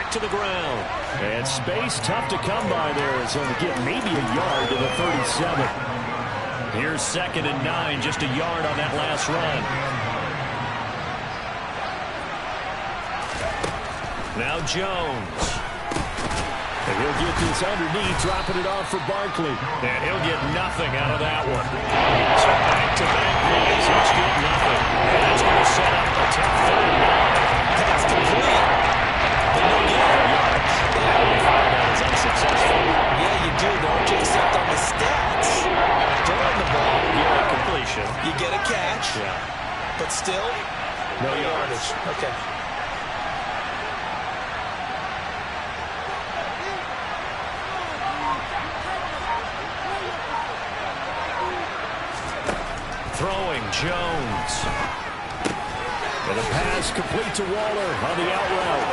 back to the ground. And space tough to come by there as he'll get maybe a yard to the 37. Here's 2nd and 9, just a yard on that last run. Now Jones. And he'll get this underneath, dropping it off for Barkley. And he'll get nothing out of that one. So back-to-back plays, each get nothing. And that's going to set up a tough 3rd down. Pass complete. But no yards. Yeah, we find that as unsuccessful. Yeah, you do, don't you? Except on the stats. Throwing the ball. You get a completion. You get a catch. Yeah. But still, no yardage. Okay. Throwing Jones. And the pass complete to Waller on the out route.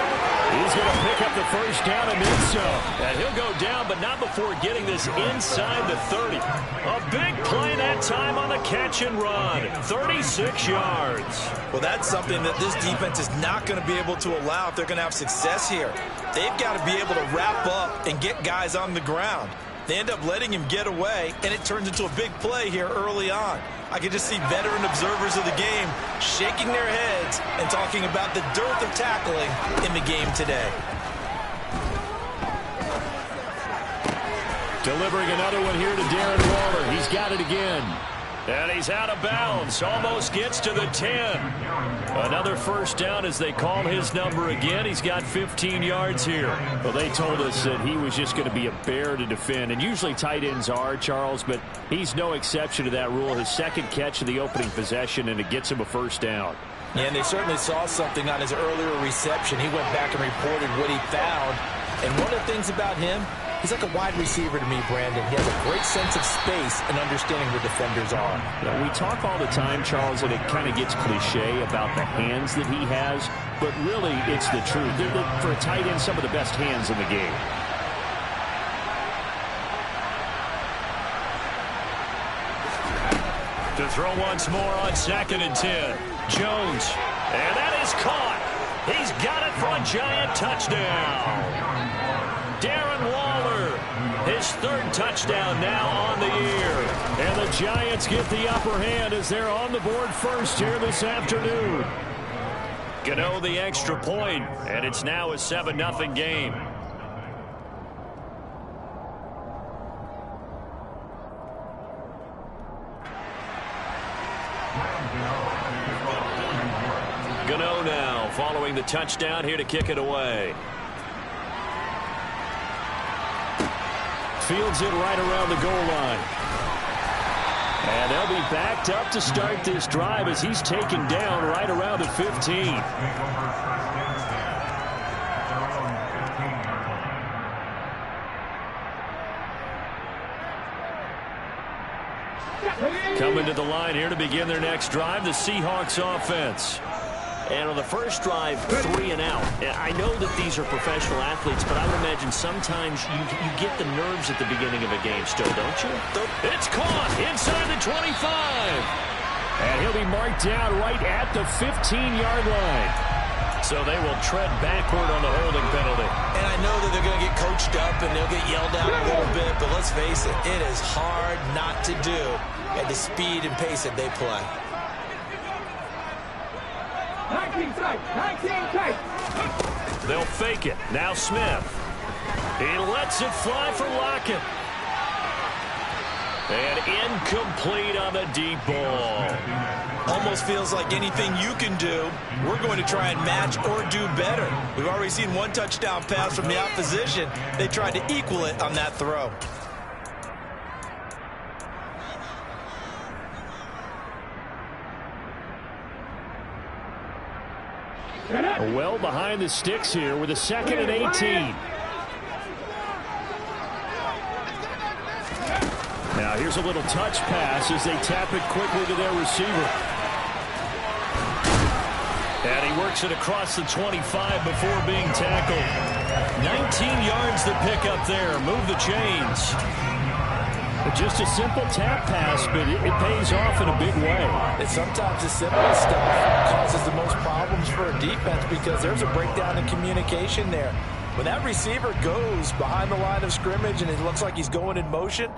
He's going to pick up the 1st down and then some. And he'll go down, but not before getting this inside the 30. A big play that time on the catch and run. 36 yards. Well, that's something that this defense is not going to be able to allow if they're going to have success here. They've got to be able to wrap up and get guys on the ground. They end up letting him get away, and it turns into a big play here early on. I can just see veteran observers of the game shaking their heads and talking about the dearth of tackling in the game today. Delivering another one here to Darren Waller. He's got it again. And he's out of bounds. Almost gets to the 10. Another 1st down as they call his number again. He's got 15 yards here. Well, they told us that he was just going to be a bear to defend. And usually tight ends are, Charles, but he's no exception to that rule. His 2nd catch of the opening possession, and it gets him a 1st down. Yeah, and they certainly saw something on his earlier reception. He went back and reported what he found. And one of the things about him, he's like a wide receiver to me, Brandon. He has a great sense of space and understanding where defenders are. Yeah, we talk all the time, Charles, and it kind of gets cliche about the hands that he has, but really it's the truth. They're for a tight end, some of the best hands in the game. To throw once more on 2nd and 10. Jones, and that is caught. He's got it for a giant touchdown. Darren Waller, his 3rd touchdown now on the year. And the Giants get the upper hand as they're on the board first here this afternoon. Gano the extra point, and it's now a 7-0 game. Gano now following the touchdown here to kick it away. Fields it right around the goal line. And they'll be backed up to start this drive as he's taken down right around the 15. Coming to the line here to begin their next drive, the Seahawks offense. And on the first drive, 3 and out. I know that these are professional athletes, but I would imagine sometimes you get the nerves at the beginning of a game still, don't you? It's caught inside the 25. And he'll be marked down right at the 15-yard line. So they will tread backward on the holding penalty. And I know that they're going to get coached up and they'll get yelled at a little bit, but let's face it, it is hard not to do at the speed and pace that they play. 19 tight, 19 tight. They'll fake it. Now Smith. He lets it fly for Lockett. And incomplete on the deep ball. Almost feels like anything you can do, we're going to try and match or do better. We've already seen one touchdown pass from the opposition. They tried to equal it on that throw. Well behind the sticks here with a 2nd and 18. Now here's a little touch pass as they tap it quickly to their receiver. And he works it across the 25 before being tackled. 19 yards to pick up there. Move the chains. Just a simple tap pass, but it pays off in a big way. And sometimes the simple stuff causes the most problems for a defense because there's a breakdown in communication there. When that receiver goes behind the line of scrimmage and it looks like he's going in motion,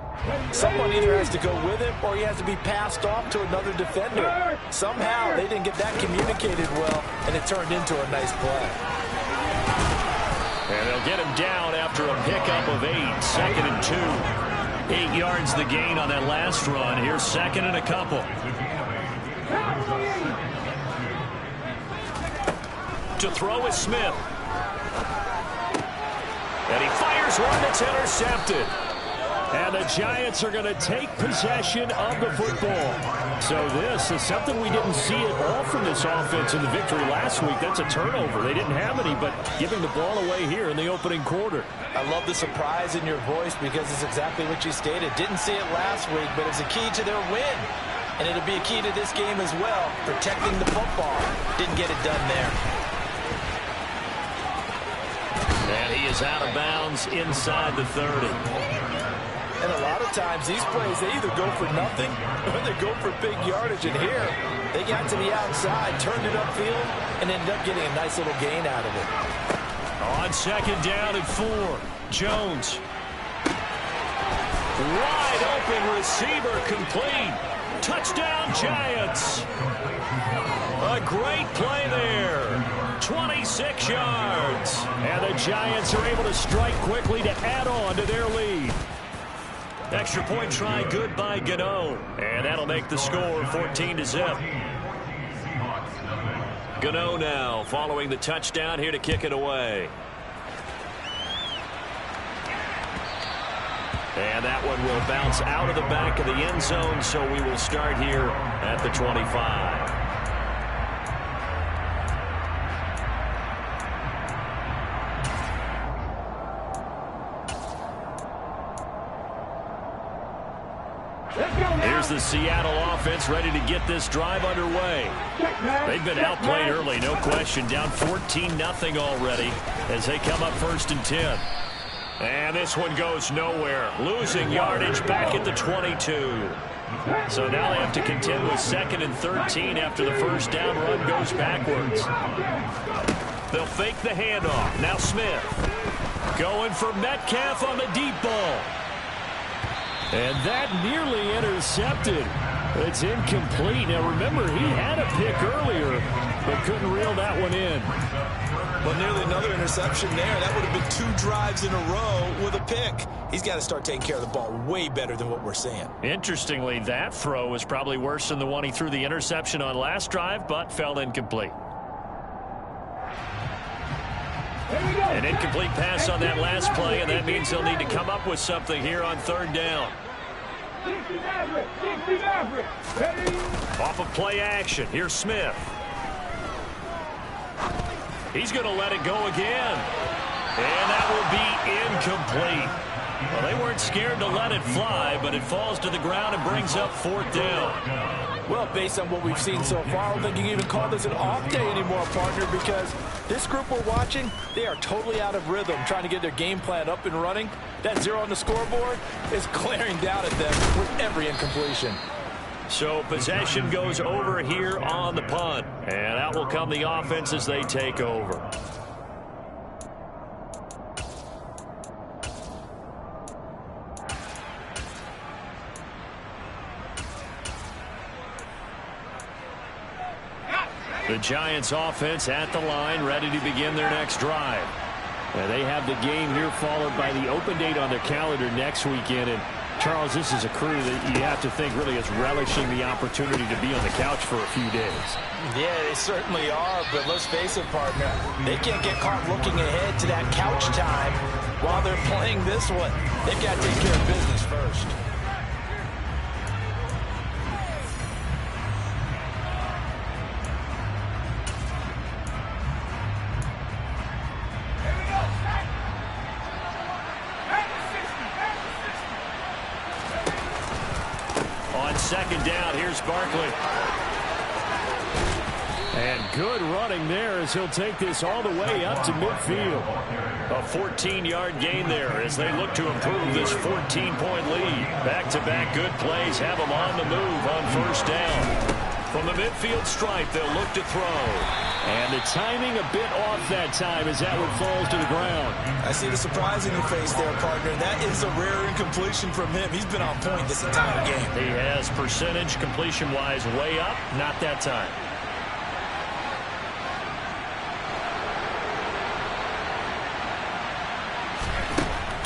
someone either has to go with him or he has to be passed off to another defender. Somehow they didn't get that communicated well, and it turned into a nice play. And they'll get him down after a pickup of 8, 2nd and 2. 8 yards the gain on that last run. Here's 2nd and a couple. To throw is Smith. And he fires one that's intercepted. And the Giants are going to take possession of the football. So this is something we didn't see at all from this offense in the victory last week. That's a turnover. They didn't have any, but giving the ball away here in the opening quarter. I love the surprise in your voice because it's exactly what you stated. Didn't see it last week, but it's a key to their win. And it'll be a key to this game as well, protecting the football. Didn't get it done there. And he is out of bounds inside the 30. And a lot of times these plays, they either go for nothing or they go for big yardage. And here, they got to the outside, turned it upfield, and ended up getting a nice little gain out of it. On 2nd down and 4, Jones. Wide open receiver complete. Touchdown, Giants. A great play there. 26 yards. And the Giants are able to strike quickly to add on to their lead. Extra point try good by Gano. And that'll make the score 14-0. Gano now following the touchdown here to kick it away. And that one will bounce out of the back of the end zone, so we will start here at the 25. Here's the Seattle offense ready to get this drive underway. They've been outplayed early, no question. Down 14-0 already as they come up 1st and 10. And this one goes nowhere. Losing yardage back at the 22. So now they have to contend with 2nd and 13 after the first down run goes backwards. They'll fake the handoff. Now Smith going for Metcalf on the deep ball. And that nearly intercepted. It's incomplete. Now remember, he had a pick earlier, but couldn't reel that one in. Well, nearly another interception there. That would have been 2 drives in a row with a pick. He's got to start taking care of the ball way better than what we're seeing. Interestingly, that throw was probably worse than the one he threw the interception on last drive, but fell incomplete. An incomplete pass on that last play, and that means they'll need to come up with something here on 3rd down. Off of play action, here's Smith. He's going to let it go again. And that will be incomplete. Well, they weren't scared to let it fly, but it falls to the ground and brings up 4th down. Well, based on what we've seen so far, I don't think you can even call this an off day anymore, partner, because this group we're watching, they are totally out of rhythm, trying to get their game plan up and running. That 0 on the scoreboard is glaring down at them with every incompletion. So possession goes over here on the punt, and out will come the offense as they take over. The Giants offense at the line, ready to begin their next drive. And they have the game here followed by the open date on their calendar next weekend. And Charles, this is a crew that you have to think really is relishing the opportunity to be on the couch for a few days. Yeah, they certainly are, but let's face it, partner. They can't get caught looking ahead to that couch time while they're playing this one. They've got to take care of business first. Second down, here's Barkley. And good running there as he'll take this all the way up to midfield. A 14-yard gain there as they look to improve this 14-point lead. Back-to-back good plays have them on the move on 1st down. From the midfield stripe, they'll look to throw. And the timing a bit off that time as that one falls to the ground. I see the surprise in your face there, partner. That is a rare incompletion from him. He's been on point this entire game. He has percentage completion-wise way up, not that time.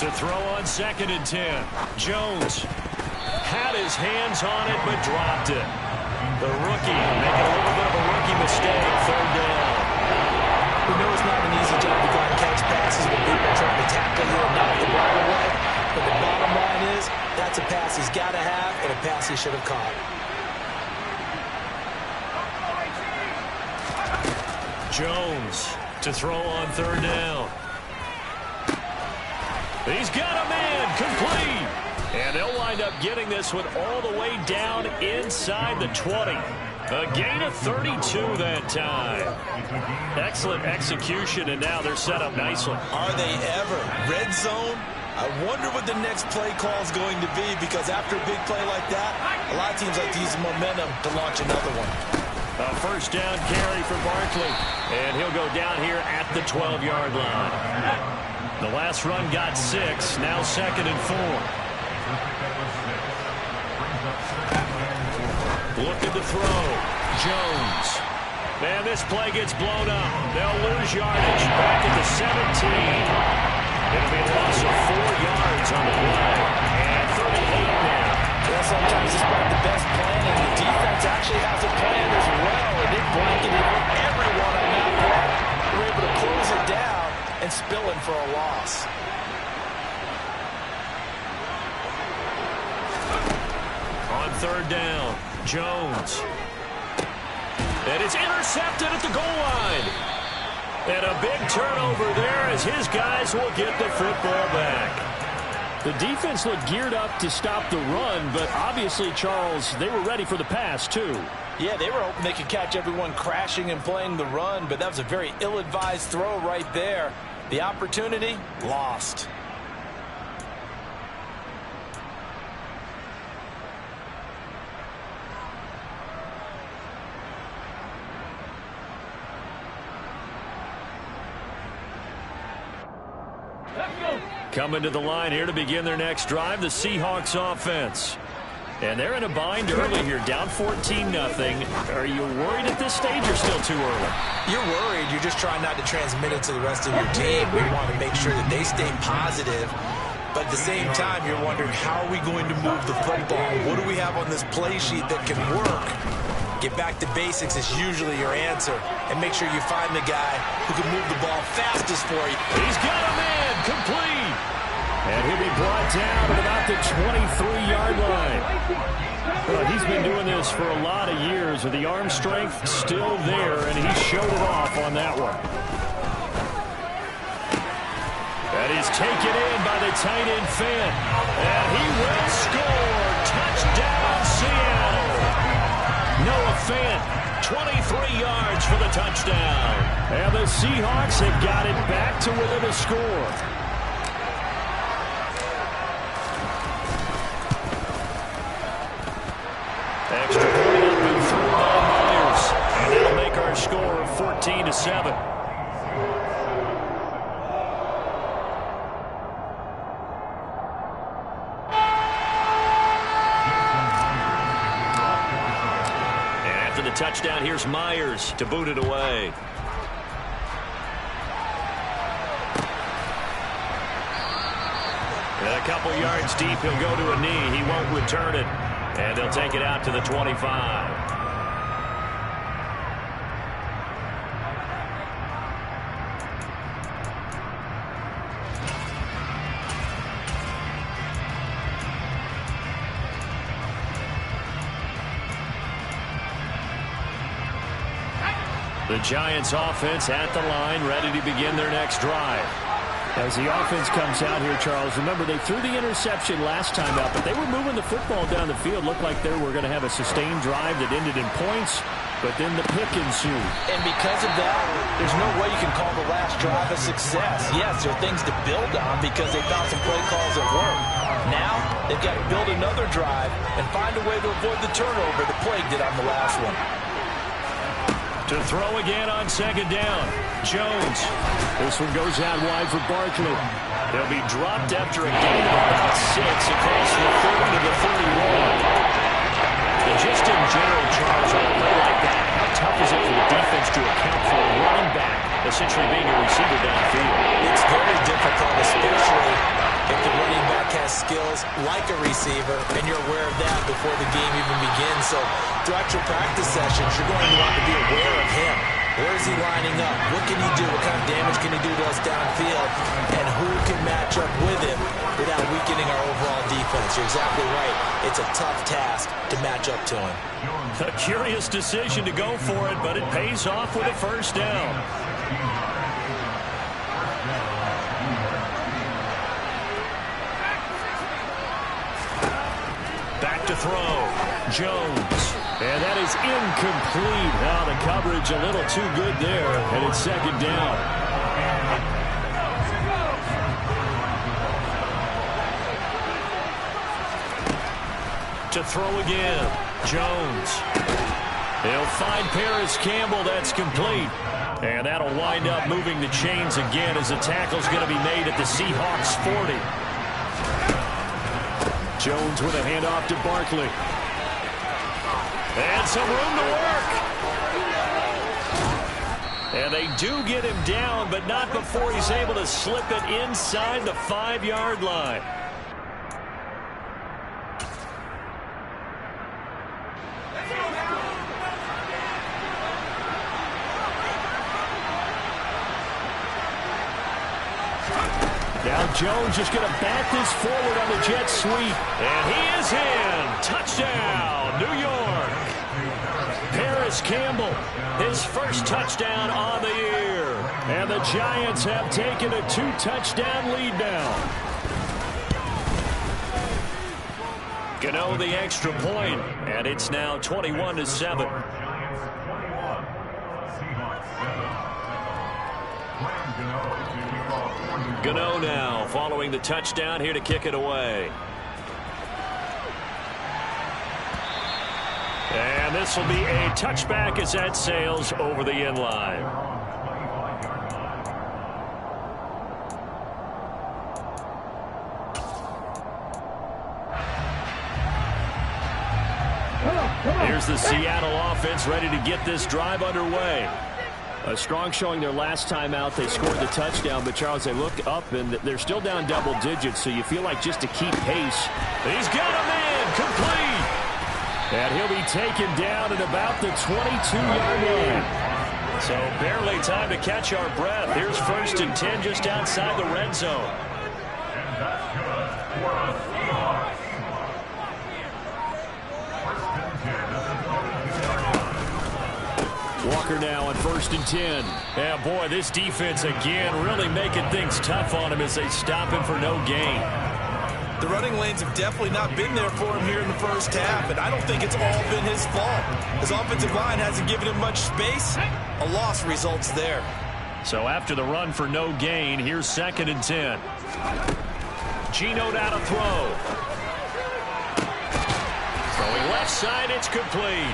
To throw on 2nd and 10. Jones had his hands on it but dropped it. The rookie making a little bit of a rookie mistake. 3rd down. We know it's not an easy job to go and catch passes when people are trying to tackle you and knock the ball away. But the bottom line is that's a pass he's got to have and a pass he should have caught. Jones to throw on 3rd down. He's got a man complete. And they'll wind up getting this one all the way down inside the 20. A gain of 32 that time. Excellent execution, and now they're set up nicely. Are they ever? Red zone? I wonder what the next play call is going to be, because after a big play like that, a lot of teams like to use momentum to launch another one. A 1st down carry for Barkley, and he'll go down here at the 12-yard line. The last run got 6, now 2nd and 4. Looking to throw. Jones. Man, this play gets blown up. They'll lose yardage back at the 17. It'll be a loss of 4 yards on the play. And 38 now. Well, sometimes despite the best planning, the defense actually has a plan as well. And it blanketed everyone on that play. We're able to close it down and spill it for a loss. On 3rd down, Jones. And it's intercepted at the goal line. And a big turnover there as his guys will get the football back. The defense looked geared up to stop the run, but obviously, Charles, they were ready for the pass, too. Yeah, they were hoping they could catch everyone crashing and playing the run, but that was a very ill-advised throw right there. The opportunity, lost. Coming to the line here to begin their next drive, the Seahawks offense. And they're in a bind early here, down 14-0. Are you worried at this stage or still too early? You're worried. You're just trying not to transmit it to the rest of your team. We want to make sure that they stay positive. But at the same time, you're wondering, how are we going to move the football? What do we have on this play sheet that can work? Get back to basics is usually your answer. And make sure you find the guy who can move the ball fastest for you. He's got a man complete. And he'll be brought down at about the 23-yard line. Well, he's been doing this for a lot of years with the arm strength still there, and he showed it off on that one. That is taken in by the tight end Finn. And he will score. Touchdown, Seattle. Noah Finn, 23 yards for the touchdown. And the Seahawks have got it back to within a score. Extra point up and through by Myers. And that'll make our score 14-7. And after the touchdown, here's Myers to boot it away. And a couple yards deep, he'll go to a knee. He won't return it. And they'll take it out to the 25. The Giants offense at the line, ready to begin their next drive. As the offense comes out here, Charles, remember they threw the interception last time out, but they were moving the football down the field. Looked like they were going to have a sustained drive that ended in points, but then the pick ensued. And because of that, there's no way you can call the last drive a success. Yes, there are things to build on because they found some play calls that work. Now, they've got to build another drive and find a way to avoid the turnover the plague did on the last one. To throw again on second down. Jones. This one goes out wide for Barkley. They'll be dropped after a gain of about 6 across the 30 to the 31. And just in general, Charles, on a play like that, how tough is it for the defense to account for a running back essentially being a receiver downfield? It's very difficult, especially if the running back has skills like a receiver, and you're aware of that before the game even begins. So throughout your practice sessions, you're going to want to be aware of him. Where is he lining up? What can he do? What kind of damage can he do to us downfield? And who can match up with him without weakening our overall defense? You're exactly right. It's a tough task to match up to him. A curious decision to go for it, but it pays off with a first down. Back to throw. Jones. And that is incomplete. Now the coverage a little too good there, and it's second down. To throw again. Jones. He'll find Paris Campbell. That's complete. And that'll wind up moving the chains again as the tackle's going to be made at the Seahawks 40. Jones with a handoff to Barkley. And some room to work. And they do get him down, but not before he's able to slip it inside the 5-yard line. Now Jones just going to bat this forward on the jet sweep. And he is in. Touchdown, New York. Paris Campbell, his first touchdown on the year. And the Giants have taken a 2-touchdown lead now. Gano the extra point, and it's now 21-7. Gano now following the touchdown here to kick it away. And this will be a touchback as that sails over the end line. Here's the Seattle offense ready to get this drive underway. A strong showing their last time out. They scored the touchdown, but Charles, they look up and they're still down double digits, so you feel like just to keep pace. He's got a man complete. And he'll be taken down at about the 22-yard line. So barely time to catch our breath. Here's 1st and 10 just outside the red zone. Walker now on 1st and 10. Yeah, boy, this defense again really making things tough on him as they stop him for no gain. The running lanes have definitely not been there for him here in the first half, and I don't think it's all been his fault. His offensive line hasn't given him much space. A loss results there. So after the run for no gain, here's 2nd and 10. Geno down to throw. Throwing left side, it's complete.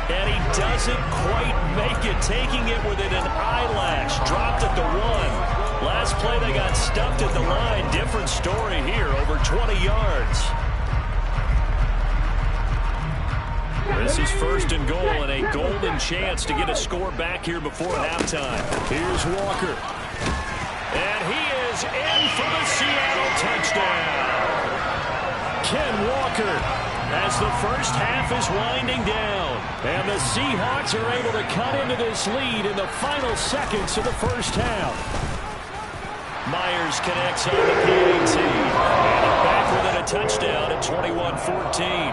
And he doesn't quite make it, taking it within an eyelash. Dropped at the 1. Last play, they got stuffed at the line. Different story here, over 20 yards. This is 1st and goal and a golden chance to get a score back here before halftime. Here's Walker. And he is in for the Seattle touchdown. Ken Walker, as the first half is winding down. And the Seahawks are able to cut into this lead in the final seconds of the first half. Myers connects on the PAT. And back within a touchdown at 21-14.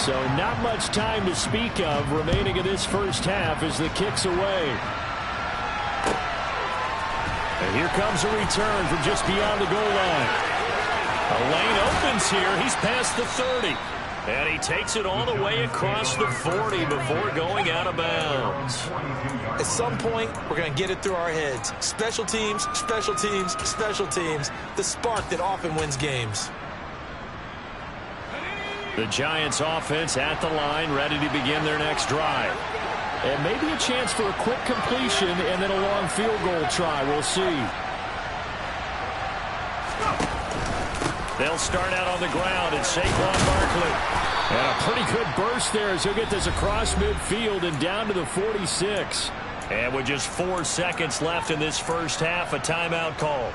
So not much time to speak of remaining in this first half as the kick's away. And here comes a return from just beyond the goal line. A lane opens here. He's past the 30. And he takes it all the way across the 40 before going out of bounds. At some point, we're going to get it through our heads. Special teams, special teams, special teams. The spark that often wins games. The Giants offense at the line, ready to begin their next drive. And maybe a chance for a quick completion and then a long field goal try. We'll see. They'll start out on the ground. It's Saquon Barkley. And a pretty good burst there as he'll get this across midfield and down to the 46. And with just 4 seconds left in this first half, a timeout call.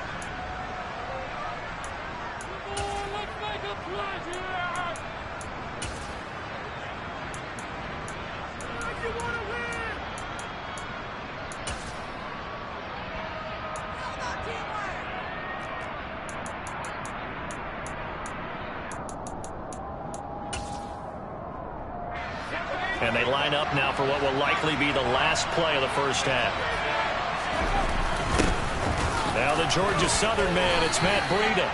And they line up now for what will likely be the last play of the first half. Now the Georgia Southern man, it's Matt Breida.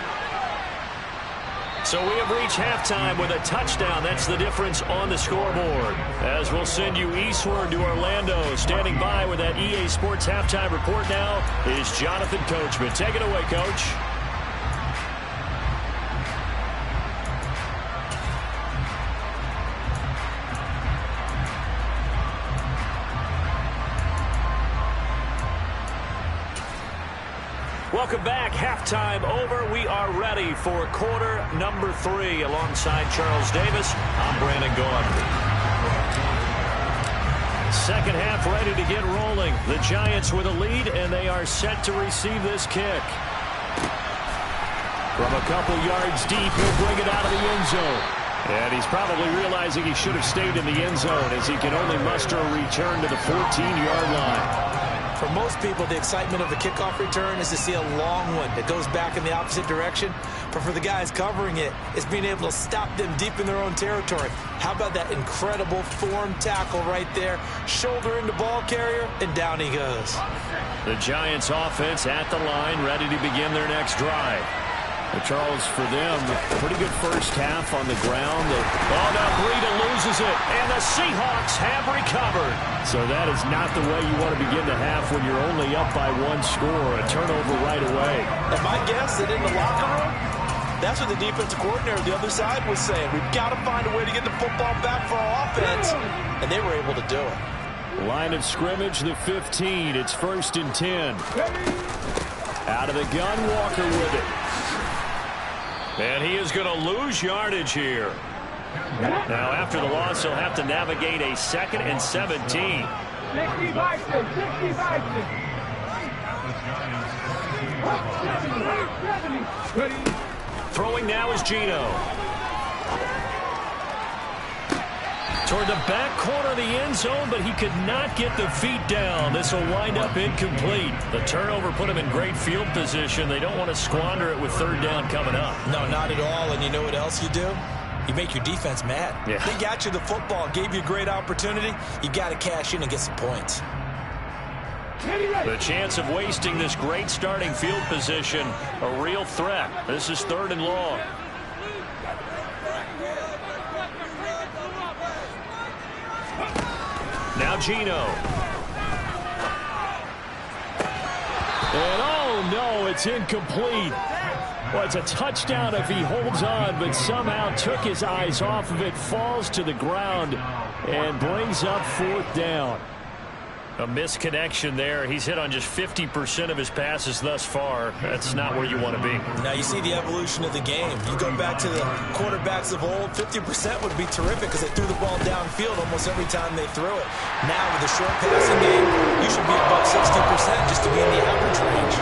So we have reached halftime with a touchdown. That's the difference on the scoreboard. As we'll send you eastward to Orlando. Standing by with that EA Sports halftime report now is Jonathan Coachman. Take it away, Coach. Welcome back. Halftime over. We are ready for quarter number 3. Alongside Charles Davis, I'm Brandon Gaudin. Second half ready to get rolling. The Giants with a lead, and they are set to receive this kick. From a couple yards deep, he'll bring it out of the end zone. And he's probably realizing he should have stayed in the end zone as he can only muster a return to the 14-yard line. For most people, the excitement of the kickoff return is to see a long one that goes back in the opposite direction. But for the guys covering it, it's being able to stop them deep in their own territory. How about that incredible form tackle right there? Shoulder into ball carrier, and down he goes. The Giants offense at the line, ready to begin their next drive. Charles, for them, pretty good first half on the ground. Oh, now Breida loses it, and the Seahawks have recovered. So that is not the way you want to begin the half when you're only up by 1 score. A turnover right away. And my guess that in the locker room, that's what the defensive coordinator on the other side was saying. We've got to find a way to get the football back for our offense, and they were able to do it. Line of scrimmage, the 15. It's 1st and 10. Out of the gun, Walker with it. And he is going to lose yardage here. Now, after the loss, he'll have to navigate a 2nd and 17. 60 Bison, 60 Bison. 70. Throwing now is Geno. Toward the back corner of the end zone, but he could not get the feet down. This will wind up incomplete. The turnover put him in great field position. They don't want to squander it with 3rd down coming up. No, not at all. And you know what else you do? You make your defense mad. Yeah. They got you the football, gave you a great opportunity. You got to cash in and get some points. The chance of wasting this great starting field position, a real threat. This is 3rd and long. Now Geno. And oh no, it's incomplete. Well, it's a touchdown if he holds on, but somehow took his eyes off of it, falls to the ground, and brings up 4th down. A misconnection there. He's hit on just 50% of his passes thus far. That's not where you want to be. Now you see the evolution of the game. You go back to the quarterbacks of old, 50% would be terrific because they threw the ball downfield almost every time they threw it. Now with the short passing game, you should be above 60% just to be in the average range.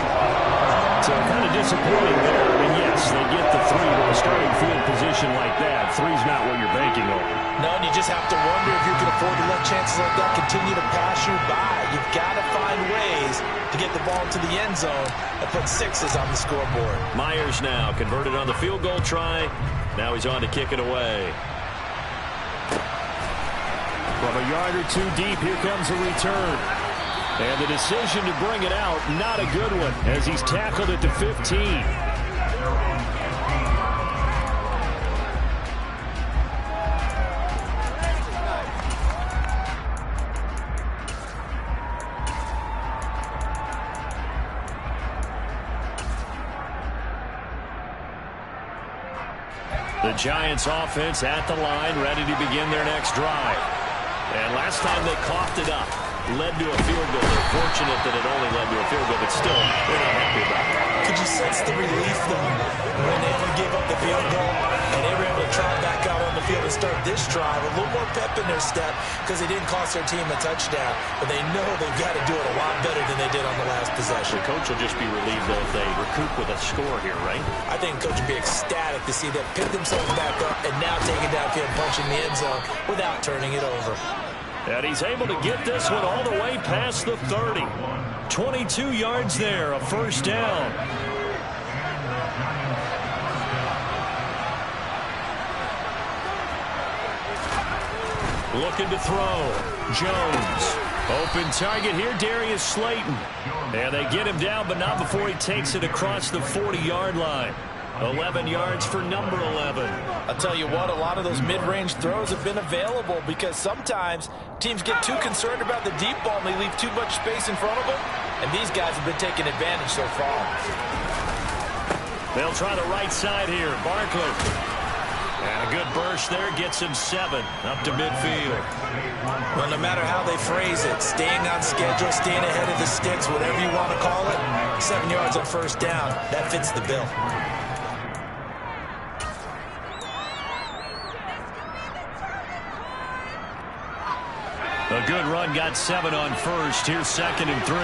So kind of disappointing there. I mean, yes, they get the 3 to a starting field position like that. 3's not what you're banking on. No, and you just have to wonder if you can afford to let chances like that continue to pass you by. You've got to find ways to get the ball to the end zone and put 6s on the scoreboard. Myers now converted on the field goal try. Now he's on to kick it away. From a yard or two deep, here comes a return. And the decision to bring it out, not a good one, as he's tackled at the 15. The Giants offense at the line, ready to begin their next drive. And last time they coughed it up, led to a field goal. They're fortunate that it only led to a field goal, but still, they're not happy about that. Could you sense the relief, though, when they gave up the field goal and they were able to try back out on the field and start this drive? A little more pep in their step because they didn't cost their team a touchdown, but they know they've got to do it a lot better than they did on the last possession. The coach will just be relieved, though, if they recoup with a score here, right? I think coach would be ecstatic to see them pick themselves back up and now take it downfield, punching the end zone without turning it over. And he's able to get this one all the way past the 30. 22 yards there, a first down. Looking to throw. Jones. Open target here, Darius Slayton. And they get him down, but not before he takes it across the 40-yard line. 11 yards for number 11. I'll tell you what, a lot of those mid-range throws have been available because sometimes teams get too concerned about the deep ball and they leave too much space in front of them. And these guys have been taking advantage so far. They'll try the right side here. Barkley. And a good burst there gets him 7 up to midfield. Well, no matter how they phrase it, staying on schedule, staying ahead of the sticks, whatever you want to call it, 7 yards on first down, that fits the bill. A good run, got 7 on first. Here's 2nd and 3.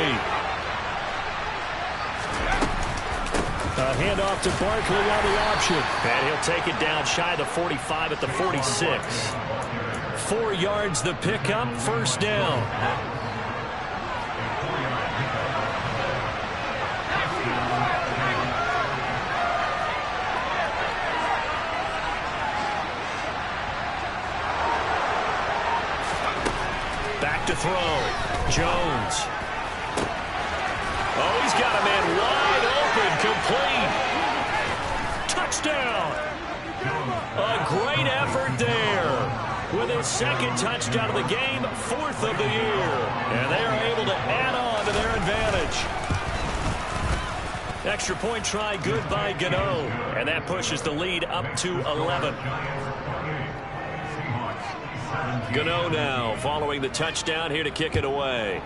A handoff to Barkley on the option. And he'll take it down shy of the 45 at the 46. 4 yards the pickup, first down. Back to throw. Jones. Oh, he's got a man wide open, complete. Touchdown. A great effort there. With his 2nd touchdown of the game, 4th of the year. And they are able to add on to their advantage. Extra point try, good by Gano. And that pushes the lead up to 11. Gano now following the touchdown here to kick it away.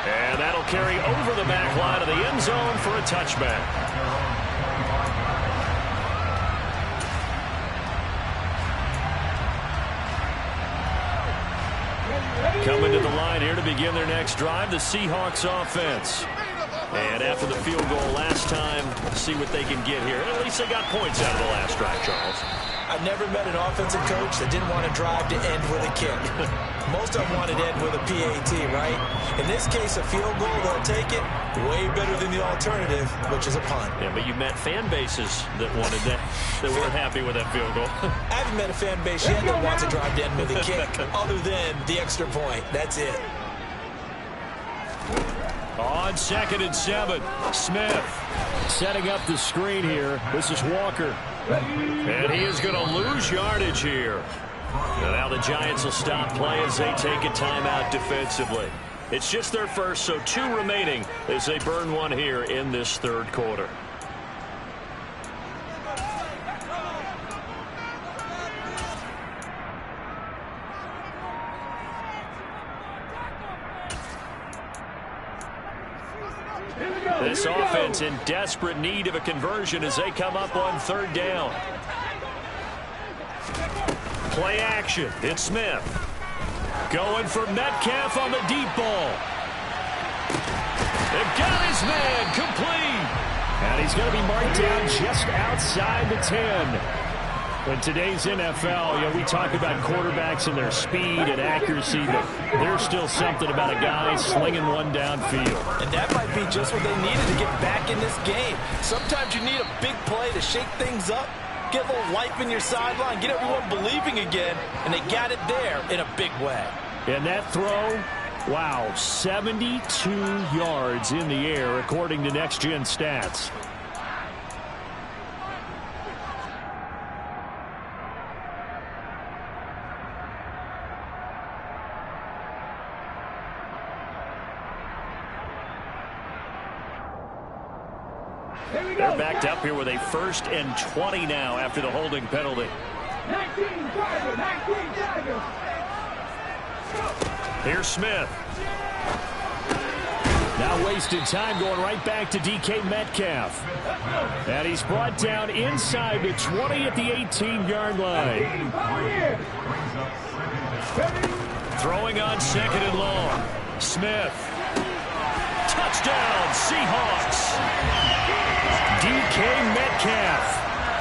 And that'll carry over the back line of the end zone for a touchback. Coming to the line here to begin their next drive, the Seahawks offense. And after the field goal last time, see what they can get here. At least they got points out of the last drive, Charles. I've never met an offensive coach that didn't want to drive to end with a kick. Most of them wanted to end with a PAT, right? In this case, a field goal, they'll take it. Way better than the alternative, which is a punt. Yeah, but you met fan bases that wanted that, that weren't happy with that field goal. I haven't met a fan base yet that wants to drive to end with a kick, other than the extra point. That's it. On 2nd and 7, Smith setting up the screen here. This is Walker. And he is going to lose yardage here. And now the Giants will stop play as they take a timeout defensively. It's just their first, so 2 remaining as they burn one here in this 3rd quarter. This offense in desperate need of a conversion as they come up on 3rd down. Play action. It's Smith. Going for Metcalf on the deep ball. They've got his man complete. And he's going to be marked down just outside the 10. In today's NFL, we talk about quarterbacks and their speed and accuracy, but there's still something about a guy slinging one downfield. And that might be just what they needed to get back in this game. Sometimes you need a big play to shake things up, get a little life in your sideline, get everyone believing again, and they got it there in a big way. And that throw, wow, 72 yards in the air, according to Next Gen Stats. They're backed up here with a 1st and 20 now after the holding penalty. 19 Tiger. Here's Smith. Now wasted time going right back to DK Metcalf. And he's brought down inside the 20 at the 18-yard line. Throwing on 2nd and long. Smith. Touchdown, Seahawks. DK Metcalf.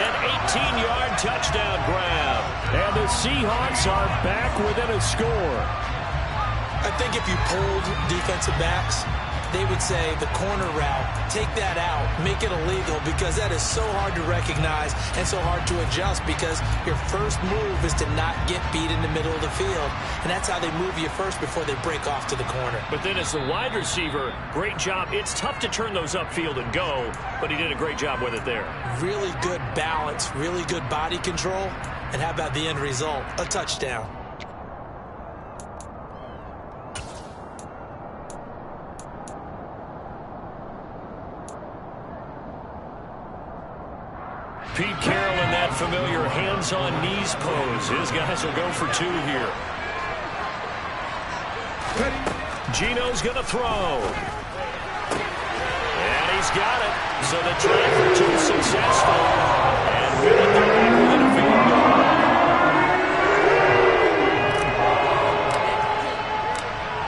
An 18-yard touchdown grab. And the Seahawks are back within a score. I think if you pulled defensive backs, they would say the corner route, take that out, make it illegal, because that is so hard to recognize and so hard to adjust, because your first move is to not get beat in the middle of the field. And that's how they move you first before they break off to the corner. But then as the wide receiver, great job. It's tough to turn those upfield and go, but he did a great job with it there. Really good balance, really good body control. And how about the end result? A touchdown. Pete Carroll in that familiar hands-on-knees pose. His guys will go for 2 here. Gino's going to throw. And he's got it. So the try for 2 successful. And with it, they're back within a field goal.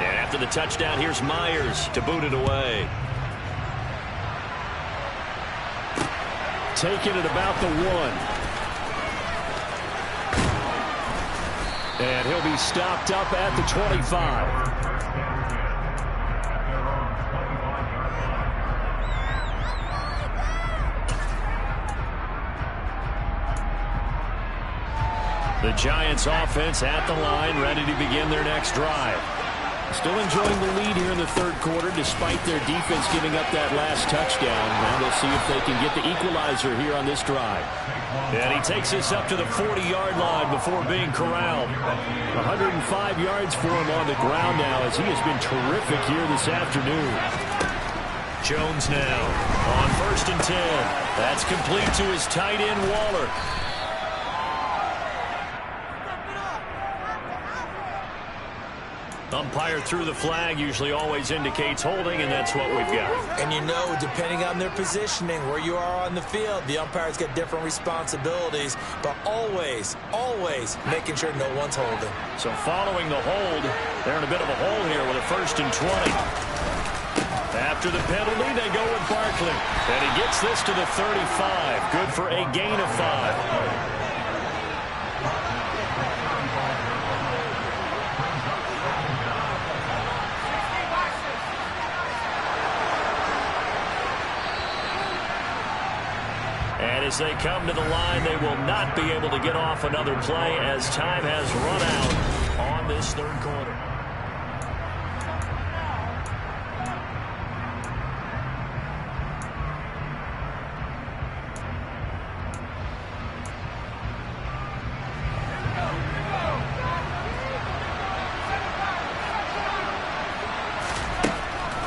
And after the touchdown, here's Myers to boot it away. Taken at about the 1. And he'll be stopped up at the 25. The Giants offense at the line, ready to begin their next drive. Still enjoying the lead here in the 3rd quarter, despite their defense giving up that last touchdown. Now they'll see if they can get the equalizer here on this drive. And he takes us up to the 40-yard line before being corralled. 105 yards for him on the ground now, as he has been terrific here this afternoon. Jones now on 1st and 10. That's complete to his tight end, Waller. Umpire threw the flag, usually always indicates holding, and that's what we've got. And you know, depending on their positioning, where you are on the field, the umpires get different responsibilities, but always, always making sure no one's holding. So following the hold, they're in a bit of a hole here with a 1st and 20. After the penalty, they go with Barkley. And he gets this to the 35. Good for a gain of 5. And as they come to the line, they will not be able to get off another play as time has run out on this 3rd quarter.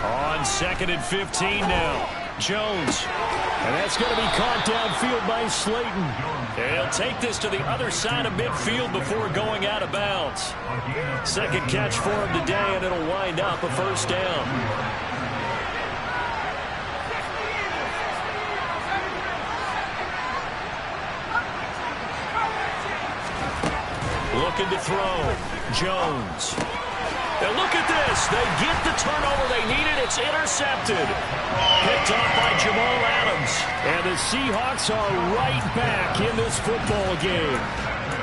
On 2nd and 15 now. Jones. And that's going to be caught downfield by Slayton. And he'll take this to the other side of midfield before going out of bounds. 2nd catch for him today, and it'll wind up a 1st down. Looking to throw. Jones. And look at this. They get the turnover they needed. It's intercepted. Picked off by Jamal Adams. And the Seahawks are right back in this football game.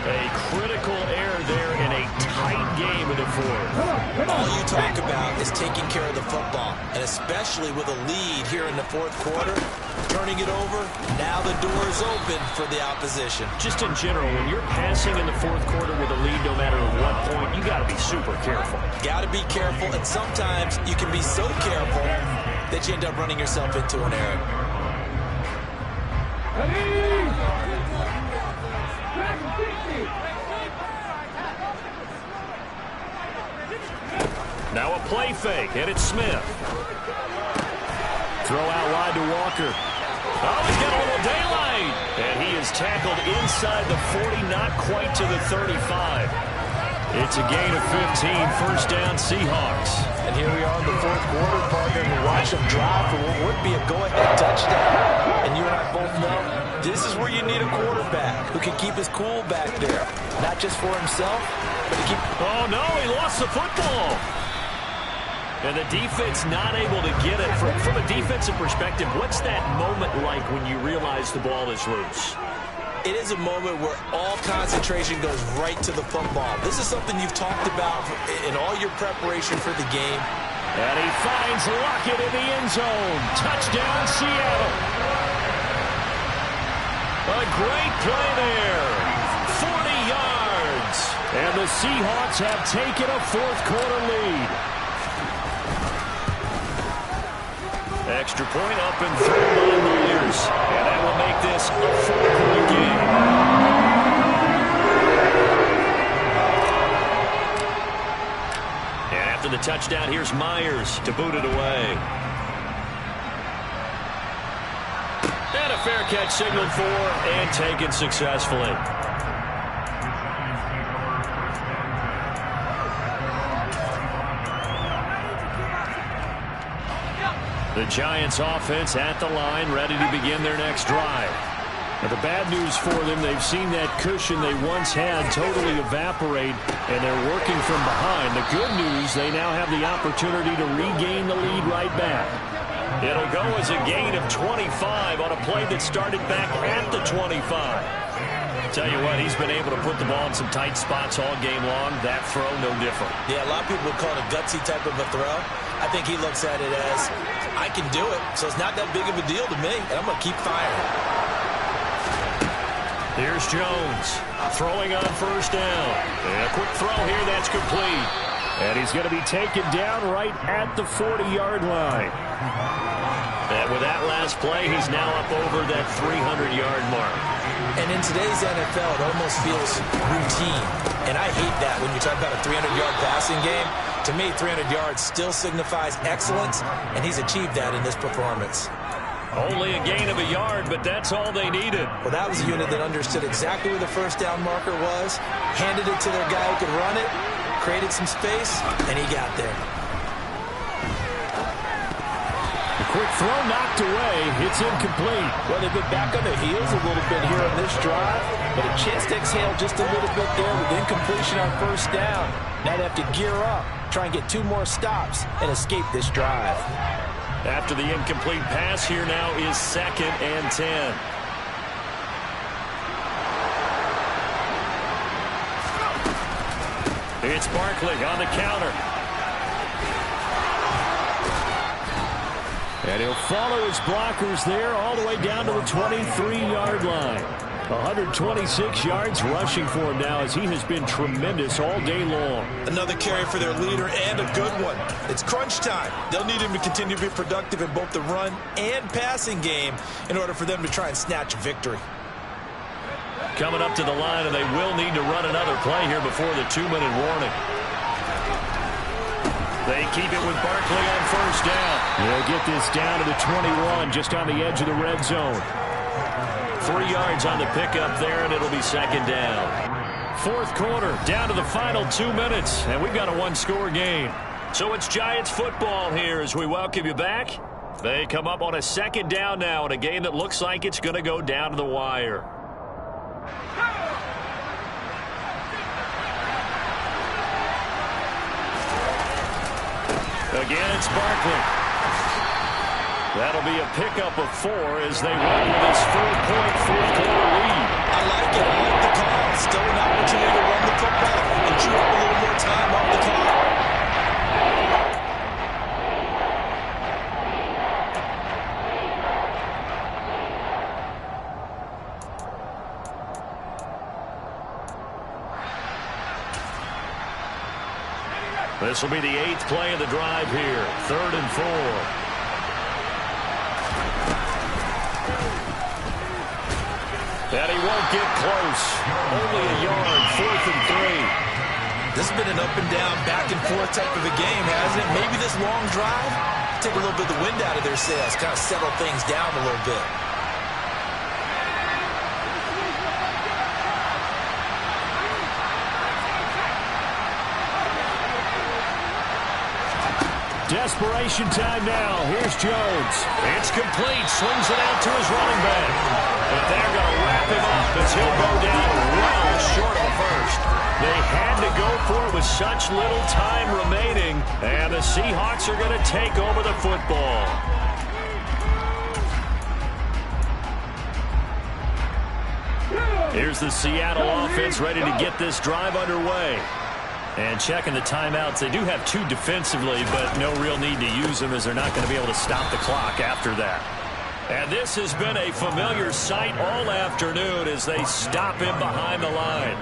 A critical error there in a tight game in the fourth. All you talk about is taking care of the football, and especially with a lead here in the fourth quarter, turning it over, now the door is open for the opposition. Just in general, when you're passing in the fourth quarter with a lead, no matter at what point, you got to be super careful. Got to be careful, and sometimes you can be so careful that you end up running yourself into an error. Now a play fake, and it's Smith. Throw out wide to Walker. Oh, he's got a little daylight. And he is tackled inside the 40, not quite to the 35. It's a gain of 15, first down Seahawks. And here we are in the fourth quarter, partner, and we watch them drive for what would be a go-ahead touchdown. And you and I both know this is where you need a quarterback who can keep his cool back there. Not just for himself, but to keep... Oh, no, he lost the football. And the defense not able to get it. From a defensive perspective, what's that moment like when you realize the ball is loose? It is a moment where all concentration goes right to the football. This is something you've talked about in all your preparation for the game. And he finds Lockett in the end zone. Touchdown, Seattle. A great play there. 40 yards. And the Seahawks have taken a fourth quarter lead. Extra point up and through by Myers. And that will make this a 4-point game. And after the touchdown, here's Myers to boot it away. And a fair catch signaled for and taken successfully. The Giants offense at the line, ready to begin their next drive. Now, the bad news for them, they've seen that cushion they once had totally evaporate, and they're working from behind. The good news, they now have the opportunity to regain the lead right back. It'll go as a gain of 25 on a play that started back at the 25. Tell you what, he's been able to put the ball in some tight spots all game long. That throw, no different. Yeah, a lot of people would call it a gutsy type of a throw. I think he looks at it as, I can do it, so it's not that big of a deal to me, and I'm going to keep firing. Here's Jones throwing on first down. And a quick throw here, that's complete. And he's going to be taken down right at the 40-yard line. And with that last play, he's now up over that 300-yard mark. And in today's NFL, it almost feels routine. And I hate that when you talk about a 300-yard passing game. To me, 300 yards still signifies excellence, and he's achieved that in this performance. Only a gain of a yard, but that's all they needed. Well, that was a unit that understood exactly where the first down marker was, handed it to their guy who could run it, created some space, and he got there. The quick throw knocked away. It's incomplete. Well, they've been back on their heels a little bit here on this drive, but a chance to exhale just a little bit there with incompletion on first down. Now they have to gear up, try and get 2 more stops, and escape this drive. After the incomplete pass, here now is 2nd and 10. It's Barkley on the counter. And he'll follow his blockers there all the way down to the 23-yard line. 126 yards rushing for him now as he has been tremendous all day long. Another carry for their leader and a good one. It's crunch time. They'll need him to continue to be productive in both the run and passing game in order for them to try and snatch a victory. Coming up to the line, and they will need to run another play here before the 2-minute warning. They keep it with Barkley on first down. They'll get this down to the 21, just on the edge of the red zone. 3 yards on the pickup there, and it'll be 2nd down. Fourth quarter, down to the final 2 minutes, and we've got a 1-score game. So it's Giants football here as we welcome you back. They come up on a 2nd down now in a game that looks like it's going to go down to the wire. Again, it's Barkley. That'll be a pickup of 4 as they run with this 4-point fourth quarter lead. I like it. I like the call. Still an This will be the 8th play of the drive here. 3rd and 4. And he won't get close. Only a yard. 4th and 3. This has been an up and down, back and forth type of a game, hasn't it? Maybe this long drive, take a little bit of the wind out of their sails, kind of settle things down a little bit. Desperation time now. Here's Jones. It's complete. Swings it out to his running back. But they're going to wrap him up as he'll go down well short of the first. They had to go for it with such little time remaining. And the Seahawks are going to take over the football. Here's the Seattle offense ready to get this drive underway. And checking the timeouts, they do have 2 defensively, but no real need to use them as they're not going to be able to stop the clock after that. And this has been a familiar sight all afternoon as they stop him behind the line.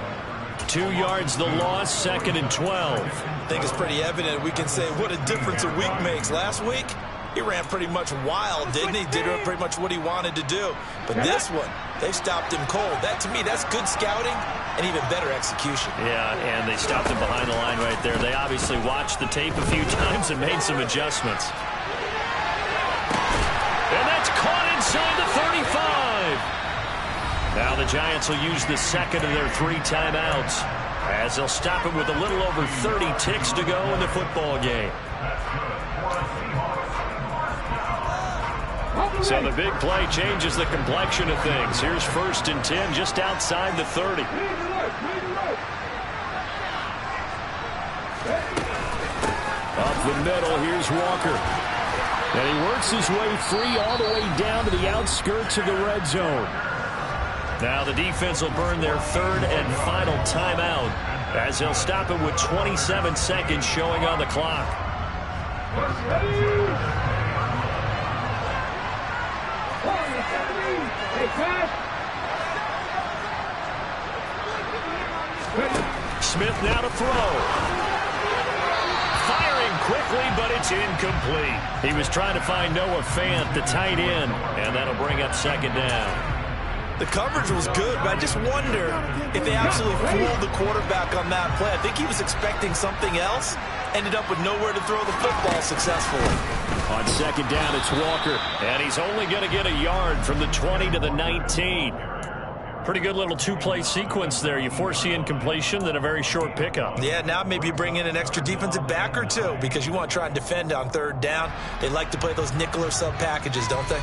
2 yards the loss, 2nd and 12. I think it's pretty evident. We can say what a difference a week makes. Last week, he ran pretty much wild, didn't he? Did pretty much what he wanted to do. But this one, they stopped him cold. That, to me, that's good scouting and even better execution. Yeah, and they stopped him behind the line right there. They obviously watched the tape a few times and made some adjustments. And that's caught inside the 35. Now the Giants will use the second of their 3 timeouts as they'll stop him with a little over 30 ticks to go in the football game. So the big play changes the complexion of things. Here's 1st and 10 just outside the 30. Up the middle, here's Walker. And he works his way free all the way down to the outskirts of the red zone. Now the defense will burn their 3rd and final timeout as they'll stop him with 27 seconds showing on the clock. Smith now to throw. Firing quickly, but it's incomplete. He was trying to find Noah Fant, the tight end, and that'll bring up 2nd down. The coverage was good, but I just wonder if they absolutely fooled the quarterback on that play. I think he was expecting something else. Ended up with nowhere to throw the football successfully. On 2nd down, it's Walker. And he's only going to get a yard from the 20 to the 19. Pretty good little 2-play sequence there. You force the incompletion, then a very short pickup. Yeah, now maybe you bring in an extra defensive back or 2 because you want to try and defend on 3rd down. They like to play those nickel or sub packages, don't they?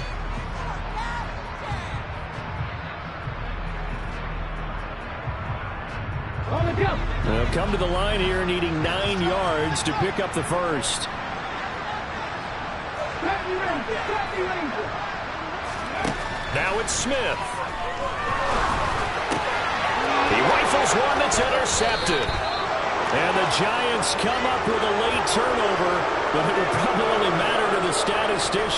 They'll come to the line here needing 9 yards to pick up the first. Now it's Smith. He rifles one that's intercepted. And the Giants come up with a late turnover, but it would probably only matter to the statistician.